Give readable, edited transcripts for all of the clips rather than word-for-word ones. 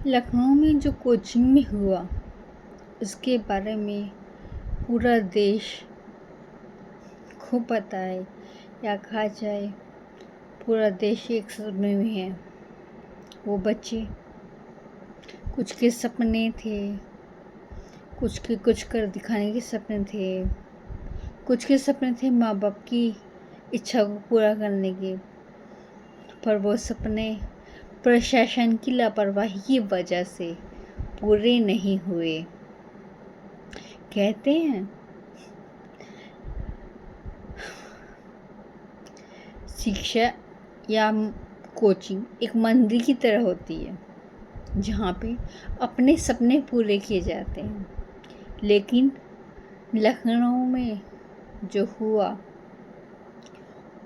लखनऊ में जो कोचिंग में हुआ उसके बारे में पूरा देश को पता है, या कहा जाए पूरा देश एक सदमे में है। वो बच्चे, कुछ के सपने थे, कुछ के कुछ कर दिखाने के सपने थे, कुछ के सपने थे माँ बाप की इच्छा को पूरा करने के, पर वो सपने प्रशासन की लापरवाही की वजह से पूरे नहीं हुए। कहते हैं शिक्षा या कोचिंग एक मंदिर की तरह होती है जहाँ पे अपने सपने पूरे किए जाते हैं, लेकिन लखनऊ में जो हुआ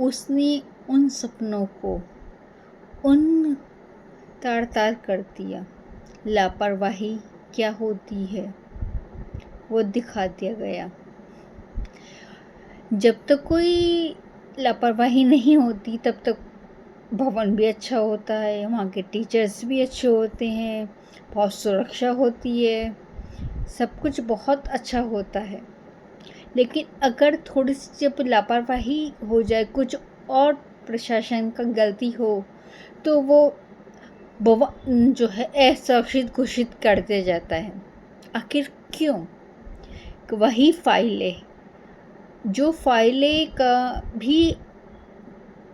उसने उन सपनों को उन तार कर दिया। लापरवाही क्या होती है वो दिखा दिया गया। जब तक कोई लापरवाही नहीं होती तब तक भवन भी अच्छा होता है, वहाँ के टीचर्स भी अच्छे होते हैं, बहुत सुरक्षा होती है, सब कुछ बहुत अच्छा होता है। लेकिन अगर थोड़ी सी जब लापरवाही हो जाए, कुछ और प्रशासन का गलती हो, तो वो भवन जो है असुरक्षित घोषित कर दिया जाता है। आखिर क्यों? वही फाइलें जो फाइलें का भी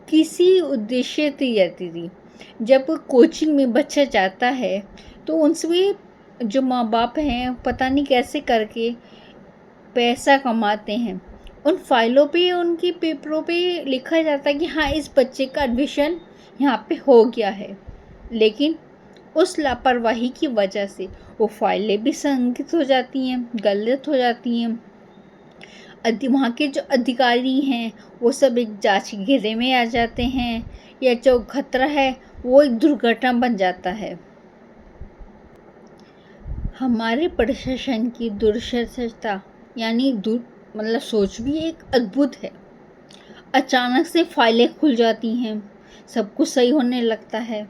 किसी उद्देश्य से जाती थी। जब कोचिंग में बच्चा जाता है तो उनसे भी जो माँ बाप हैं पता नहीं कैसे करके पैसा कमाते हैं। उन फाइलों पे, उनकी पेपरों पे लिखा जाता है कि हाँ इस बच्चे का एडमिशन यहाँ पे हो गया है, लेकिन उस लापरवाही की वजह से वो फाइलें भी संकित हो जाती हैं, गलत हो जाती हैं। वहाँ के जो अधिकारी हैं वो सब एक जांच के घेरे में आ जाते हैं, या जो खतरा है वो एक दुर्घटना बन जाता है। हमारे प्रशासन की दूरदर्शिता यानी मतलब सोच भी एक अद्भुत है। अचानक से फाइलें खुल जाती हैं, सब कुछ सही होने लगता है,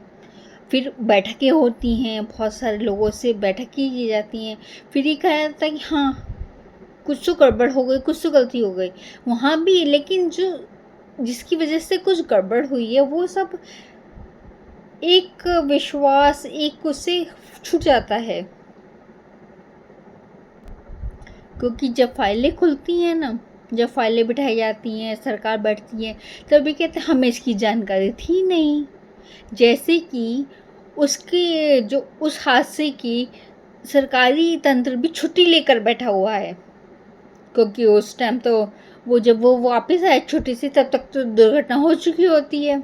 फिर बैठकें होती हैं, बहुत सारे लोगों से बैठकें की जाती हैं, फिर ये कहा जाता है कि हाँ कुछ तो गड़बड़ हो गई, कुछ तो गलती हो गई वहाँ भी, लेकिन जो जिसकी वजह से कुछ गड़बड़ हुई है वो सब एक विश्वास, एक उससे छूट जाता है। क्योंकि जब फाइलें खुलती हैं ना, जब फाइलें बिठाई जाती हैं, सरकार बैठती है, तभी कहते हैं हमें इसकी जानकारी थी नहीं। जैसे कि उसके जो उस हादसे की सरकारी तंत्र भी छुट्टी लेकर बैठा हुआ है, क्योंकि उस टाइम तो जब वो वापस आए छुट्टी से तब तक तो दुर्घटना हो चुकी होती है।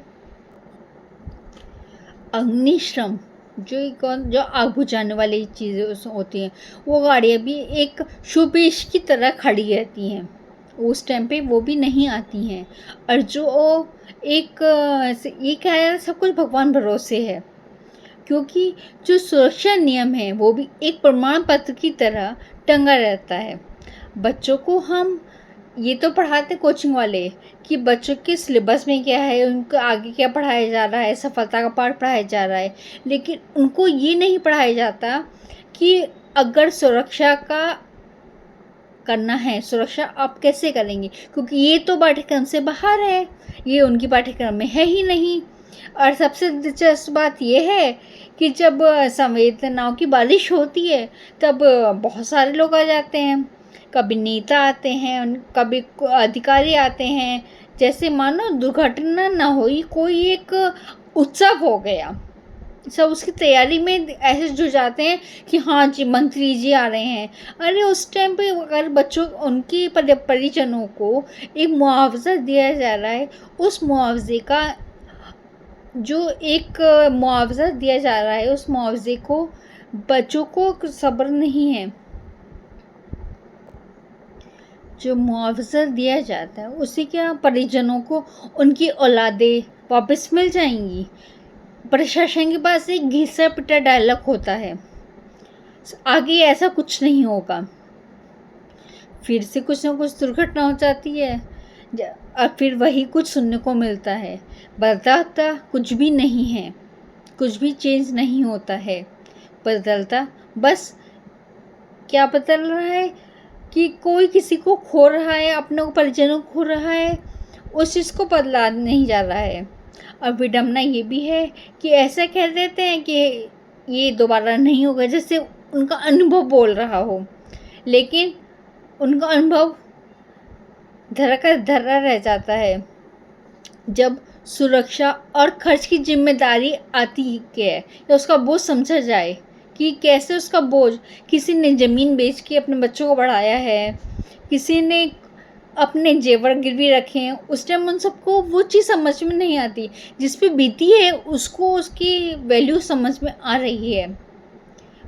अग्निशम जो आग बुझाने वाली चीज़ें होती हैं, वो गाड़ियाँ भी एक शोपीस की तरह खड़ी रहती हैं, उस टाइम पे वो भी नहीं आती हैं। और जो एक ये क्या है, सब कुछ भगवान भरोसे है, क्योंकि जो सुरक्षा नियम है वो भी एक प्रमाण पत्र की तरह टंगा रहता है। बच्चों को हम ये तो पढ़ाते कोचिंग वाले कि बच्चों के सिलेबस में क्या है, उनको आगे क्या पढ़ाया जा रहा है, सफलता का पाठ पढ़ाया जा रहा है, लेकिन उनको ये नहीं पढ़ाया जाता कि अगर सुरक्षा का करना है, सुरक्षा आप कैसे करेंगे, क्योंकि ये तो पाठ्यक्रम से बाहर है, ये उनकी पाठ्यक्रम में है ही नहीं। और सबसे दिलचस्प बात यह है कि जब संवेदनाओं की बारिश होती है तब बहुत सारे लोग आ जाते हैं, कभी नेता आते हैं, कभी अधिकारी आते हैं, जैसे मानो दुर्घटना ना हुई, कोई एक उत्सव हो गया, सब उसकी तैयारी में ऐसे जुट जाते हैं कि हाँ जी मंत्री जी आ रहे हैं। अरे उस टाइम पे अगर बच्चों उनके परिजनों को एक मुआवजा दिया जा रहा है, उस मुआवजे का जो एक मुआवजा दिया जा रहा है, उस मुआवजे को बच्चों को सब्र नहीं है। जो मुआवजा दिया जाता है उसी क्या परिजनों को उनकी औलादें वापस मिल जाएंगी। प्रशासन के पास एक घिसा पिटा डायलॉग होता है, आगे ऐसा कुछ नहीं होगा, फिर से कुछ ना कुछ दुर्घटना हो जाती है और फिर वही कुछ सुनने को मिलता है। बदलाता कुछ भी नहीं है, कुछ भी चेंज नहीं होता है, बदलता। बस क्या बदल रहा है कि कोई किसी को खो रहा है, अपने परिजनों को खो रहा है, उस चीज़ को बदला नहीं जा रहा है। और विडंबना ये भी है कि ऐसा कह देते हैं कि ये दोबारा नहीं होगा, जैसे उनका अनुभव बोल रहा हो, लेकिन उनका अनुभव धरा का धरा रह जाता है। जब सुरक्षा और खर्च की जिम्मेदारी आती है या उसका बोझ समझा जाए कि कैसे उसका बोझ, किसी ने ज़मीन बेच के अपने बच्चों को पढ़ाया है, किसी ने अपने जेवर गिरवी रखे हैं, उस टाइम उन सबको वो चीज़ समझ में नहीं आती। जिस पे बीती है उसको उसकी वैल्यू समझ में आ रही है।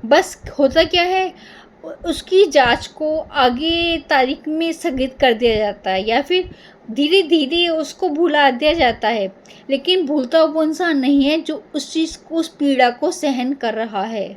बस होता क्या है, उसकी जांच को आगे तारीख में स्थगित कर दिया जाता है या फिर धीरे धीरे उसको भुला दिया जाता है, लेकिन भूलता वो इंसान नहीं है जो उस चीज़ को, उस पीड़ा को सहन कर रहा है।